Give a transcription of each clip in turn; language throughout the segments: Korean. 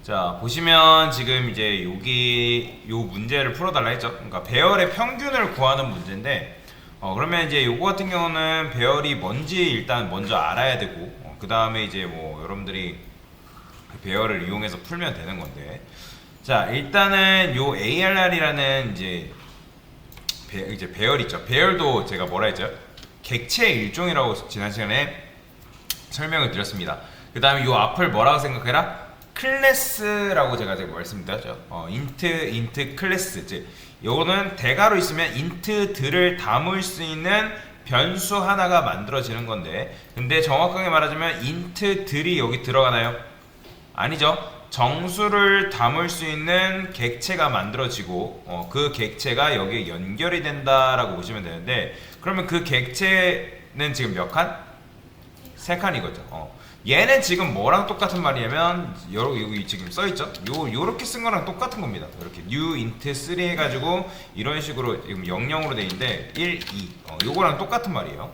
자, 보시면 지금 이제 여기 요 문제를 풀어달라 했죠. 그러니까 배열의 평균을 구하는 문제인데, 그러면 이제 요거 같은 경우는 배열이 뭔지 일단 먼저 알아야 되고, 그 다음에 이제 뭐 여러분들이 그 배열을 이용해서 풀면 되는 건데, 자, 일단은 요 ARR이라는 이제 배열 있죠. 배열도 제가 뭐라 했죠? 객체의 일종이라고 지난 시간에 설명을 드렸습니다. 그 다음에 요 앞을 뭐라고 생각해라? 클래스라고 제가 말씀드렸죠. 인트 클래스. 즉, 요거는 대가로 있으면 인트들을 담을 수 있는 변수 하나가 만들어지는 건데, 근데 정확하게 말하자면 인트들이 여기 들어가나요? 아니죠. 정수를 담을 수 있는 객체가 만들어지고, 그 객체가 여기에 연결이 된다라고 보시면 되는데, 그러면 그 객체는 지금 몇 칸? 3칸이거죠. 얘는 지금 뭐랑 똑같은 말이냐면 여기 지금 써있죠? 요렇게 쓴 거랑 똑같은 겁니다. 이렇게 new int 3 해가지고 이런 식으로 지금 00으로 돼 있는데 1, 2 요거랑 똑같은 말이에요.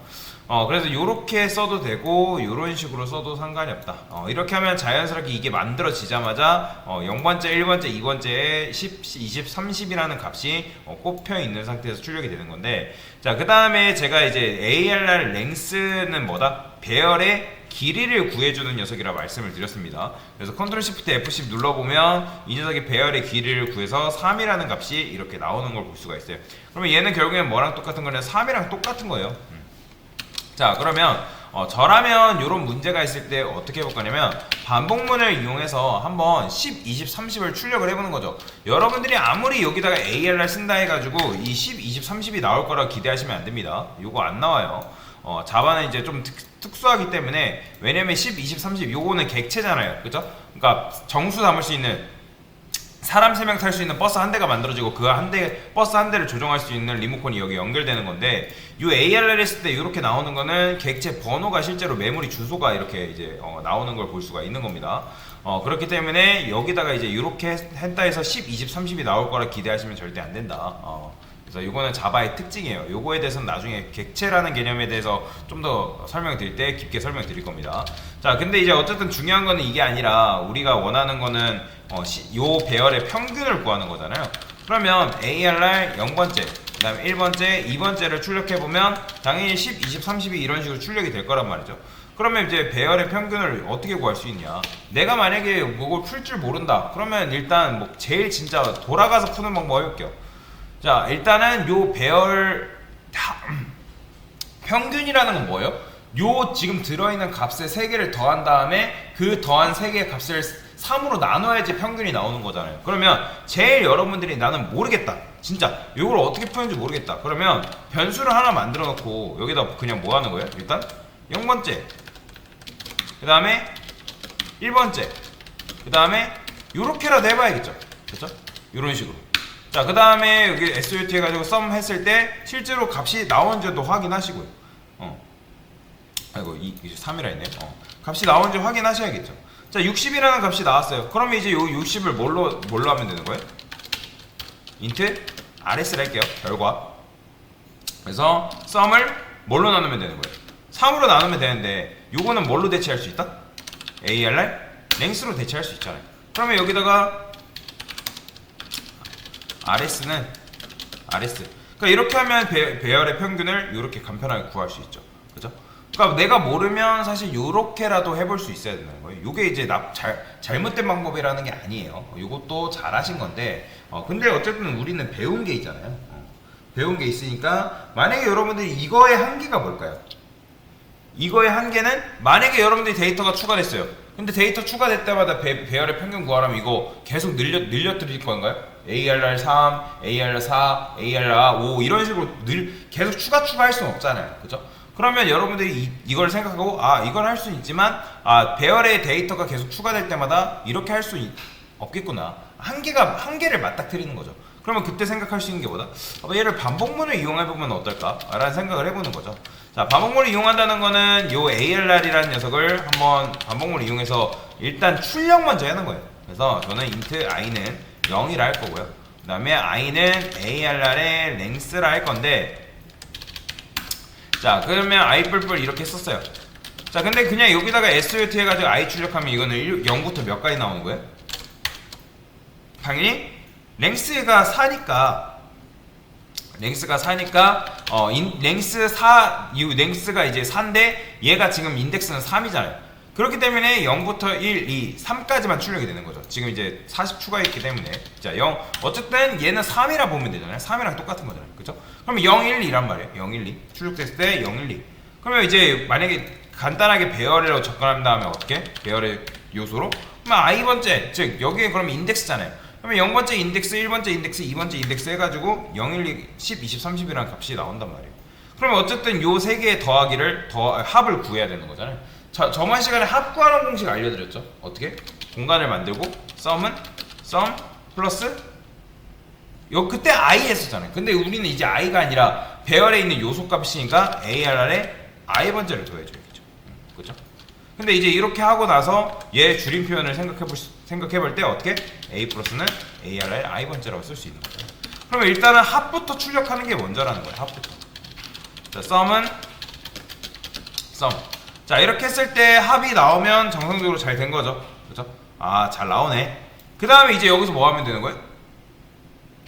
그래서 요렇게 써도 되고 요런 식으로 써도 상관이 없다. 이렇게 하면 자연스럽게 이게 만들어지자마자 0번째, 1번째, 2번째에 10, 20, 30이라는 값이 꼽혀 있는 상태에서 출력이 되는 건데, 자, 그 다음에 제가 이제 ARR 랭스는 뭐다? 배열의 길이를 구해주는 녀석이라 말씀을 드렸습니다. 그래서 컨트롤 시프트 F10 눌러보면 이 녀석이 배열의 길이를 구해서 3이라는 값이 이렇게 나오는 걸 볼 수가 있어요. 그러면 얘는 결국엔 뭐랑 똑같은 거냐? 3이랑 똑같은 거예요. 자, 그러면 저라면 이런 문제가 있을 때 어떻게 해볼 거냐면 반복문을 이용해서 한번 10, 20, 30을 출력을 해보는 거죠. 여러분들이 아무리 여기다가 ARR 쓴다 해가지고 이 10, 20, 30이 나올 거라고 기대하시면 안 됩니다. 이거 안 나와요. 자바는 이제 좀 특수하기 때문에, 왜냐면 10, 20, 30 요거는 객체잖아요. 그죠? 그러니까 정수 담을 수 있는 사람 3명 탈 수 있는 버스 한 대가 만들어지고 그 버스 한 대를 조종할 수 있는 리모컨이 여기 연결되는 건데, 이 ARR 했을 때 이렇게 나오는 거는 객체 번호가 실제로 메모리 주소가 이렇게 이제 나오는 걸 볼 수가 있는 겁니다. 그렇기 때문에 여기다가 이제 이렇게 했다 해서 10, 20, 30이 나올 거라 기대하시면 절대 안 된다. 그래서 이거는 자바의 특징이에요. 요거에 대해서는 나중에 객체라는 개념에 대해서 좀 더 설명드릴 때 깊게 설명드릴 겁니다. 자, 근데 이제 어쨌든 중요한 거는 이게 아니라 우리가 원하는 거는 요 배열의 평균을 구하는 거잖아요. 그러면 ARR 0번째, 그 다음에 1번째, 2번째를 출력해보면 당연히 10, 20, 30이 이런 식으로 출력이 될 거란 말이죠. 그러면 이제 배열의 평균을 어떻게 구할 수 있냐? 내가 만약에 이걸 풀 줄 모른다. 그러면 일단 뭐 제일 진짜 돌아가서 푸는 방법 해볼게요. 자, 일단은 요 배열 평균이라는 건 뭐예요? 요 지금 들어있는 값의 3개를 더한 다음에 그 더한 3개의 값을 3으로 나눠야지 평균이 나오는 거잖아요. 그러면 제일 여러분들이 나는 모르겠다, 진짜 이걸 어떻게 푸는지 모르겠다, 그러면 변수를 하나 만들어 놓고 여기다 그냥 뭐 하는 거예요? 일단 0번째, 그 다음에 1번째, 그 다음에 요렇게라도 해봐야겠죠. 그렇죠? 이런 식으로. 자, 그 다음에 여기 SOT 해가지고 sum 했을 때 실제로 값이 나온지도 확인하시고요. 아이고, 3이라 했네. 값이 나온지 확인하셔야겠죠. 자, 60이라는 값이 나왔어요. 그러면 이제 요 60을 뭘로 하면 되는 거예요? int rs를 할게요. 결과. 그래서 sum을 뭘로 나누면 되는 거예요? 3으로 나누면 되는데, 요거는 뭘로 대체할 수 있다? ARR length로 대체할 수 있잖아요. 그러면 여기다가 rs는 rs. 그러니까 이렇게 하면 배열의 평균을 이렇게 간편하게 구할 수 있죠. 그죠? 그러니까 내가 모르면 사실 요렇게라도 해볼 수 있어야 되는 거예요. 요게 이제 잘못된 방법이라는 게 아니에요. 요것도 잘하신 건데, 근데 어쨌든 우리는 배운 게 있잖아요. 배운 게 있으니까, 만약에 여러분들이 이거의 한계가 뭘까요? 이거의 한계는 만약에 여러분들이 데이터가 추가됐어요. 근데 데이터 추가될 때마다 배열의 평균 구하라면 이거 계속 늘려 드릴 건가요? ARR 3, ARR 4, ARR 5 이런 식으로 계속 추가할 수는 없잖아요. 그죠? 그러면 여러분들이 이걸 생각하고, 이걸 할 수 있지만 배열의 데이터가 계속 추가될 때마다 이렇게 할 수 없겠구나, 한계를 맞닥뜨리는 거죠. 그러면 그때 생각할 수 있는 게 뭐다? 얘를 반복문을 이용해보면 어떨까? 라는 생각을 해보는 거죠. 자, 반복문을 이용한다는 거는 요 ARR이라는 녀석을 한번 반복문을 이용해서 일단 출력 먼저 하는 거예요. 그래서 저는 int i는 0이라 할 거고요. 그 다음에 i는 ARR의 length라 할 건데, 자, 그러면 i 뿔뿔 이렇게 썼어요. 자, 근데 그냥 여기다가 SOT 해가지고 i 출력하면 이거는 0부터 몇 까지 나오는 거예요? 당연히 랭스가 4니까 랭스가 이제 4인데 얘가 지금 인덱스는 3이잖아요. 그렇기 때문에 0부터 1, 2, 3까지만 출력이 되는 거죠. 지금 이제 40 추가했기 때문에. 자, 0. 어쨌든 얘는 3이라 보면 되잖아요. 3이랑 똑같은 거잖아요. 그죠? 그러면 0, 1, 2란 말이에요. 0, 1, 2. 출력됐을 때 0, 1, 2. 그러면 이제 만약에 간단하게 배열로 접근한 다음에 어떻게? 배열의 요소로? 그러면 i번째, 즉 여기에 그러면 인덱스잖아요. 그러면 0번째 인덱스, 1번째 인덱스, 2번째 인덱스 해가지고 0, 1, 2, 10, 20, 30이라는 값이 나온단 말이에요. 그러면 어쨌든 요 세 개의 합을 구해야 되는 거잖아요. 자, 저번 시간에 합 구하는 공식 알려드렸죠. 어떻게? 공간을 만들고 썸은 썸 플러스 그때 i 했었잖아요. 근데 우리는 이제 i가 아니라 배열에 있는 요소 값이니까 ar에 i번째를 더해줘야겠죠. 그죠? 근데 이제 이렇게 하고 나서 얘 줄임 표현을 생각해볼 때 어떻게? a 플러스는 ar에 i번째라고 쓸 수 있는 거죠. 그러면 일단은 합부터 출력하는 게 먼저라는 거예요. 합부터. 자, 썸은 썸. 자, 이렇게 했을 때 합이 나오면 정상적으로 잘 된 거죠. 그죠? 아, 잘 나오네. 그 다음에 이제 여기서 뭐 하면 되는 거예요?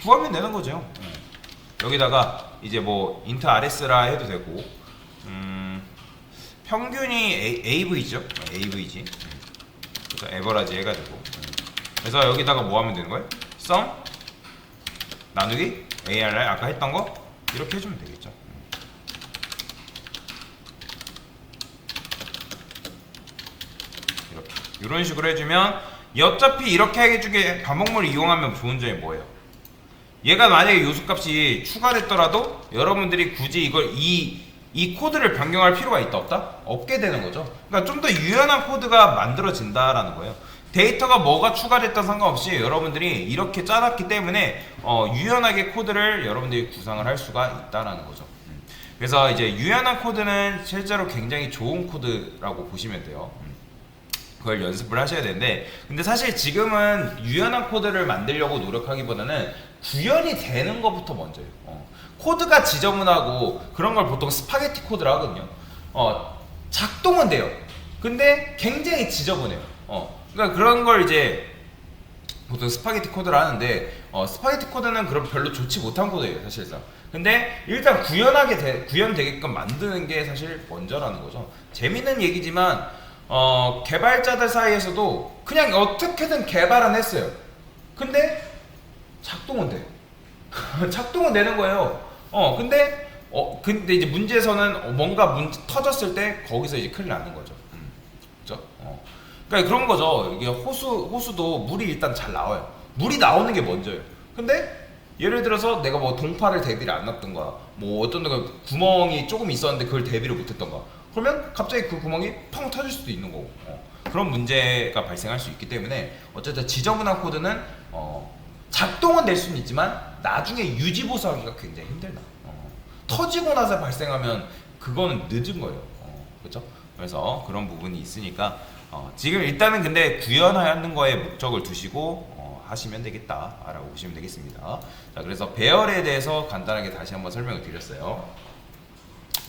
구하면 되는 거죠. 여기다가 이제 뭐 int rs라 해도 되고, 평균이 av죠. avg. 그래서 average 해가지고. 그래서 여기다가 뭐 하면 되는 거예요? sum 나누기 arr 아까 했던 거 이렇게 해주면 되겠죠. 이런 식으로 해주면 어차피 이렇게 해주게 반복문을 이용하면 좋은 점이 뭐예요? 얘가 만약에 요소값이 추가됐더라도 여러분들이 굳이 이 코드를 변경할 필요가 있다 없다? 없게 되는 거죠. 그러니까 좀 더 유연한 코드가 만들어진다라는 거예요. 데이터가 뭐가 추가됐던 상관없이 여러분들이 이렇게 짜놨기 때문에 유연하게 코드를 여러분들이 구상을 할 수가 있다라는 거죠. 그래서 이제 유연한 코드는 실제로 굉장히 좋은 코드라고 보시면 돼요. 그걸 연습을 하셔야 되는데, 근데 사실 지금은 유연한 코드를 만들려고 노력하기보다는 구현이 되는 것부터 먼저예요. 코드가 지저분하고 그런 걸 보통 스파게티 코드를 하거든요. 작동은 돼요. 근데 굉장히 지저분해요. 그러니까 그런 걸 이제 보통 스파게티 코드를 하는데, 스파게티 코드는 그럼 별로 좋지 못한 코드예요, 사실상. 근데 일단 구현되게끔 만드는 게 사실 먼저라는 거죠. 재밌는 얘기지만 개발자들 사이에서도 그냥 어떻게든 개발은 했어요. 근데 작동은 돼. 작동은 되는 거예요. 근데 이제 문제에서는 뭔가 문제 터졌을 때 거기서 이제 큰일 나는 거죠. 그죠? 그러니까 그런 거죠. 이게 호수도 물이 일단 잘 나와요. 물이 나오는 게 먼저예요. 근데 예를 들어서 내가 뭐 동파를 대비를 안 놨던가, 뭐 어떤 데가 구멍이 조금 있었는데 그걸 대비를 못했던가, 그러면 갑자기 그 구멍이 펑 터질 수도 있는 거고, 그런 문제가 발생할 수 있기 때문에 어쨌든 지저분한 코드는 작동은 될 수는 있지만 나중에 유지 보수하기가 굉장히 힘들다. 터지고 나서 발생하면 그거는 늦은 거예요. 그렇죠? 그래서 그런 부분이 있으니까 지금 일단은 근데 구현하는 거에 목적을 두시고 하시면 되겠다라고 보시면 되겠습니다. 자, 그래서 배열에 대해서 간단하게 다시 한번 설명을 드렸어요.